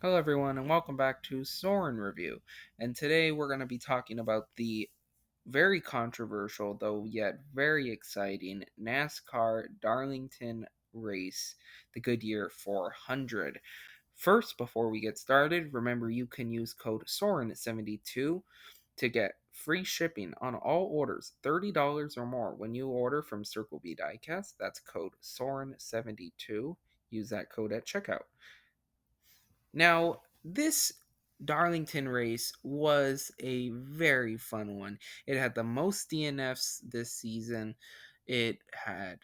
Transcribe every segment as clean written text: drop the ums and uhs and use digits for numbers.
Hello, everyone, and welcome back to Soren Review. And today we're going to be talking about the very controversial, though yet very exciting, NASCAR Darlington race, the Goodyear 400. First, before we get started, remember you can use code SOREN72 to get free shipping on all orders $30 or more when you order from Circle B Diecast. That's code SOREN72. Use that code at checkout. Now, this Darlington race was a very fun one. It had the most DNFs this season. It had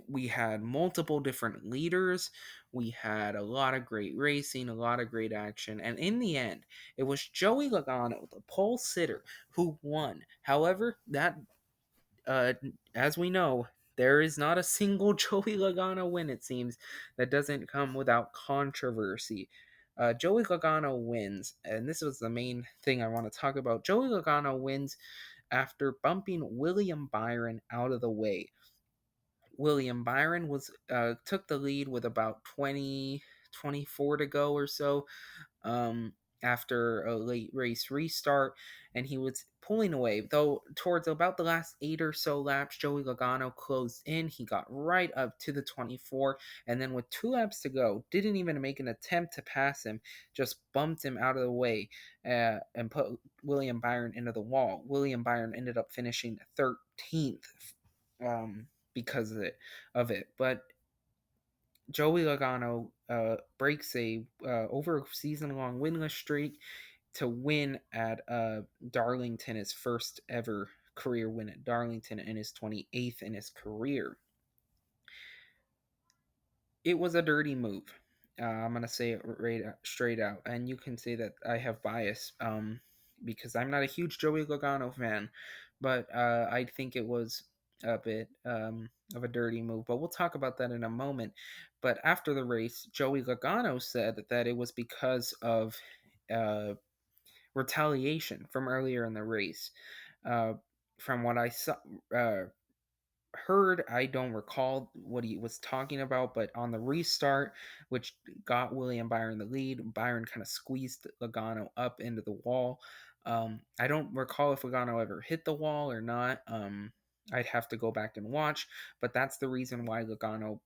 we had multiple different leaders. We had a lot of great racing, a lot of great action, and in the end, it was Joey Logano, the pole sitter, who won. However, that uh, as we know, there is not a single Joey Logano win, it seems, that doesn't come without controversy. Joey Logano wins, and this was the main thing I want to talk about. Joey Logano wins after bumping William Byron out of the way. William Byron was took the lead with about 24 to go or so, after a late race restart, and he was pulling away. Though towards about the last 8 or so laps, Joey Logano closed in. He got right up to the 24, and then with 2 laps to go, didn't even make an attempt to pass him, just bumped him out of the way and put William Byron into the wall. William Byron ended up finishing 13th because of it. But Joey Logano breaks a over a season long winless streak to win at Darlington, his first ever career win at Darlington, and his 28th in his career. It was a dirty move. I'm gonna say it straight out, and you can say that I have bias, because I'm not a huge Joey Logano fan, but I think it was a bit of a dirty move. But we'll talk about that in a moment. But after the race, Joey Logano said that it was because of uh, retaliation from earlier in the race. Uh, from what I saw, uh, heard, I don't recall what he was talking about, but on the restart, which got William Byron the lead, Byron kind of squeezed Logano up into the wall. I don't recall if Logano ever hit the wall or not. I'd have to go back and watch, but that's the reason why Logano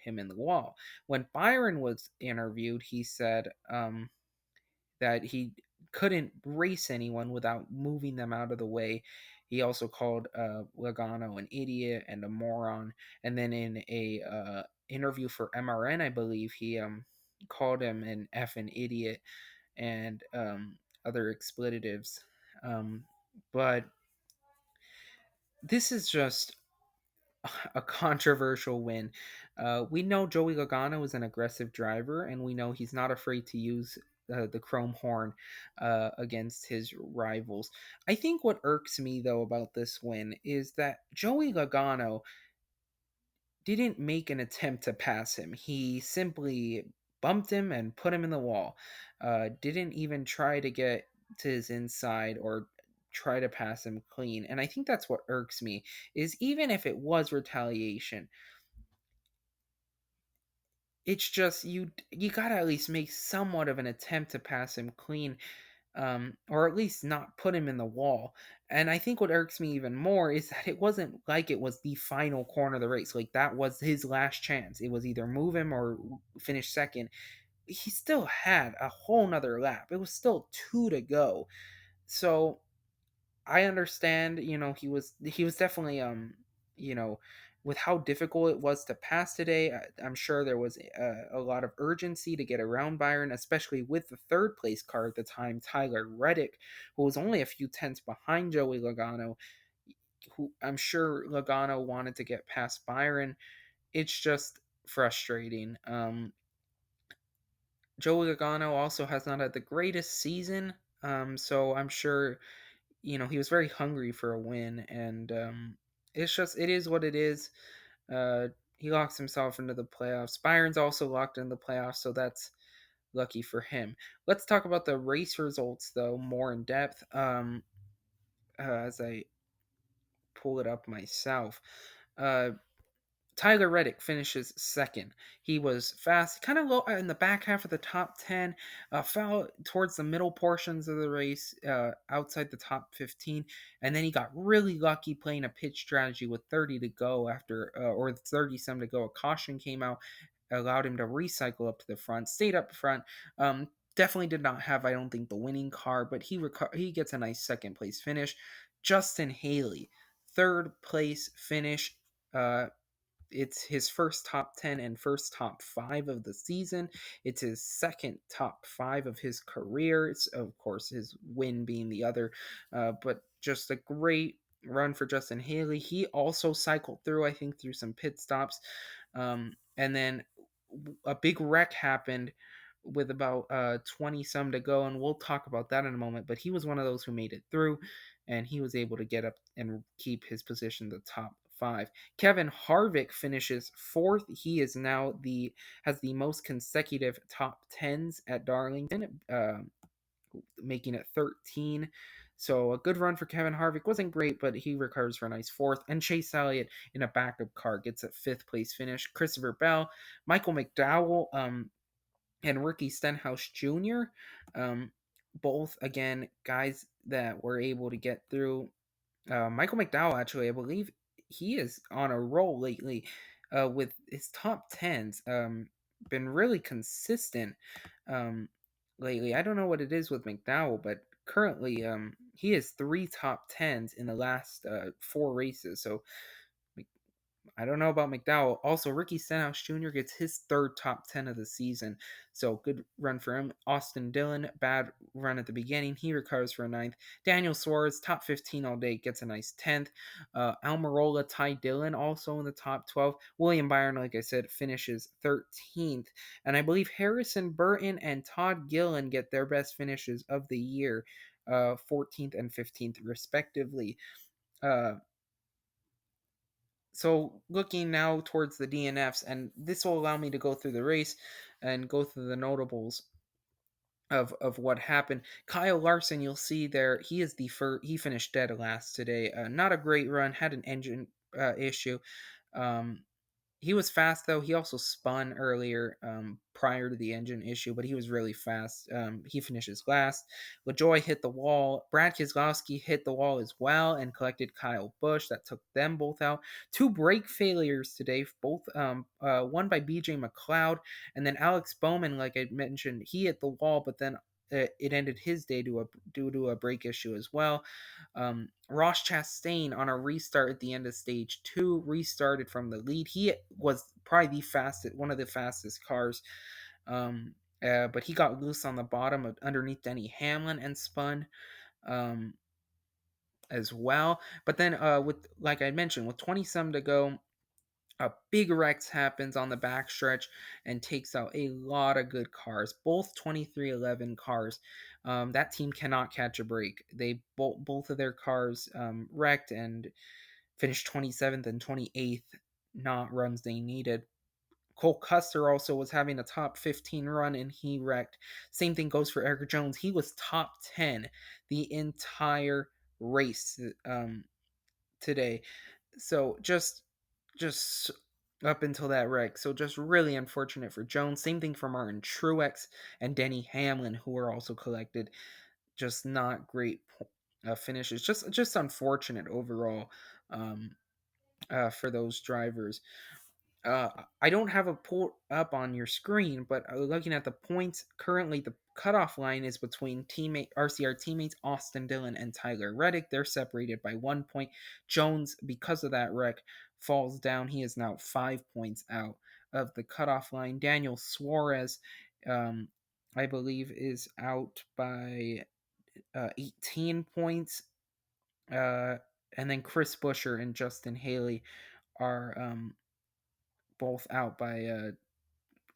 him in the wall. When Byron was interviewed, he said that he couldn't race anyone without moving them out of the way. He also called Logano an idiot and a moron. And then in a interview for MRN, I believe he called him an effing idiot and other expletives. But this is just a controversial win. We know Joey Logano is an aggressive driver, and we know he's not afraid to use the chrome horn against his rivals. I think what irks me, though, about this win is that Joey Logano didn't make an attempt to pass him. He simply bumped him and put him in the wall. Didn't even try to get to his inside or try to pass him clean. And I think that's what irks me is even if it was retaliation, it's just you gotta at least make somewhat of an attempt to pass him clean, or at least not put him in the wall. And I think what irks me even more is that it wasn't like it was the final corner of the race. Like that was his last chance. It was either move him or finish second. He still had a whole nother lap. It was still two to go. So I understand, he was definitely you know, with how difficult it was to pass today, I'm sure there was a lot of urgency to get around Byron, especially with the third place car at the time, Tyler Reddick, who was only a few tenths behind Joey Logano, who I'm sure Logano wanted to get past Byron. It's just frustrating. Joey Logano also has not had the greatest season, so I'm sure he was very hungry for a win, and it is what it is. He locks himself into the playoffs. Byron's also locked in the playoffs, so that's lucky for him. Let's talk about the race results, though, more in depth, as I pull it up myself. Uh, Tyler Reddick finishes second. He was fast, kind of low in the back half of the top 10, fell towards the middle portions of the race, outside the top 15, and then he got really lucky playing a pitch strategy with 30 to go or 30 some to go. A caution came out, allowed him to recycle up to the front, stayed up front. Definitely did not have, I don't think, the winning car, but he gets a nice second place finish. Justin Haley, third place finish. It's his first top 10 and first top 5 of the season. It's his second top 5 of his career. It's, of course, his win being the other. But just a great run for Justin Haley. He also cycled through, I think, through some pit stops. And then a big wreck happened with about 20 some to go, and we'll talk about that in a moment. But he was one of those who made it through, and he was able to get up and keep his position the top 5. Kevin Harvick finishes fourth. He is now has the most consecutive top 10s at Darlington, making it 13. So a good run for Kevin Harvick. Wasn't great, but he recovers for a nice fourth. And Chase Elliott in a backup car gets a fifth place finish. Christopher Bell, Michael McDowell, and Ricky Stenhouse Jr. Both again guys that were able to get through. Michael McDowell, actually, I believe he is on a roll lately, with his top tens. Been really consistent lately. I don't know what it is with McDowell, but currently he has three top tens in the last four races. So I don't know about McDowell. Also, Ricky Stenhouse Jr. gets his third top 10 of the season. So good run for him. Austin Dillon, bad run at the beginning. He recovers for a ninth. Daniel Suarez, top 15 all day, gets a nice 10th. Almirola, Ty Dillon, also in the top 12. William Byron, like I said, finishes 13th. And I believe Harrison Burton and Todd Gillen get their best finishes of the year, 14th and 15th, respectively. So looking now towards the DNFs, and this will allow me to go through the race and go through the notables of what happened. Kyle Larson, you'll see there, he is the first. He finished dead last today. Not a great run. Had an engine issue. Um, he was fast though. He also spun earlier, prior to the engine issue, but he was really fast. He finishes last. LaJoy hit the wall. Brad Keselowski hit the wall as well and collected Kyle Busch. That took them both out. Two brake failures today, both one by BJ McLeod, and then Alex Bowman, like I mentioned, he hit the wall, but then it ended his day due to a brake issue as well. Ross Chastain on a restart at the end of stage 2 restarted from the lead. He was probably one of the fastest cars. But he got loose on the bottom underneath Denny Hamlin and spun um, as well. But then, with like I mentioned, with 20 some to go, a big wreck happens on the backstretch and takes out a lot of good cars, both 2311 cars. That team cannot catch a break. They both of their cars wrecked and finished 27th and 28th, not runs they needed. Cole Custer also was having a top 15 run and he wrecked. Same thing goes for Eric Jones. He was top 10 the entire race today. So just up until that wreck. So just really unfortunate for Jones. Same thing for Martin Truex and Denny Hamlin, who were also collected. Just not great finishes. Just unfortunate overall, for those drivers. I don't have a pull up on your screen, but looking at the points currently, the cutoff line is between RCR teammates Austin Dillon and Tyler Reddick. They're separated by 1 point. Jones, because of that wreck, falls down. He is now 5 points out of the cutoff line. Daniel Suarez, I believe, is out by 18 points. And then Chris Buescher and Justin Haley are both out by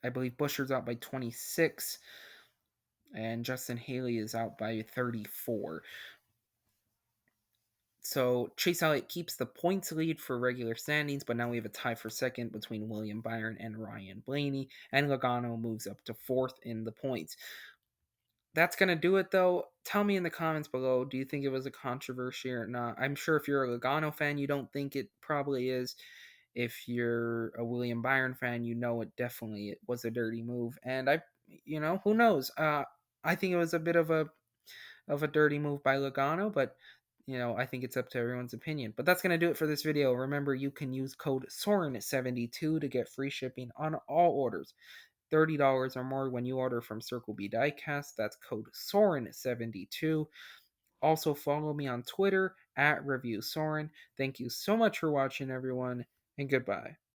I believe Busher's out by 26 and Justin Haley is out by 34. So Chase Elliott keeps the points lead for regular standings, but now we have a tie for second between William Byron and Ryan Blaney, and Logano moves up to fourth in the points. That's going to do it, though. Tell me in the comments below, do you think it was a controversy or not? I'm sure if you're a Logano fan, you don't think it probably is. If you're a William Byron fan, you know it was a dirty move. And who knows? I think it was a bit of a dirty move by Logano, but I think it's up to everyone's opinion. But that's going to do it for this video. Remember, you can use code Soren72 to get free shipping on all orders. $30 or more when you order from Circle B Diecast. That's code Soren72. Also, follow me on Twitter at ReviewSoren. Thank you so much for watching, everyone, and goodbye.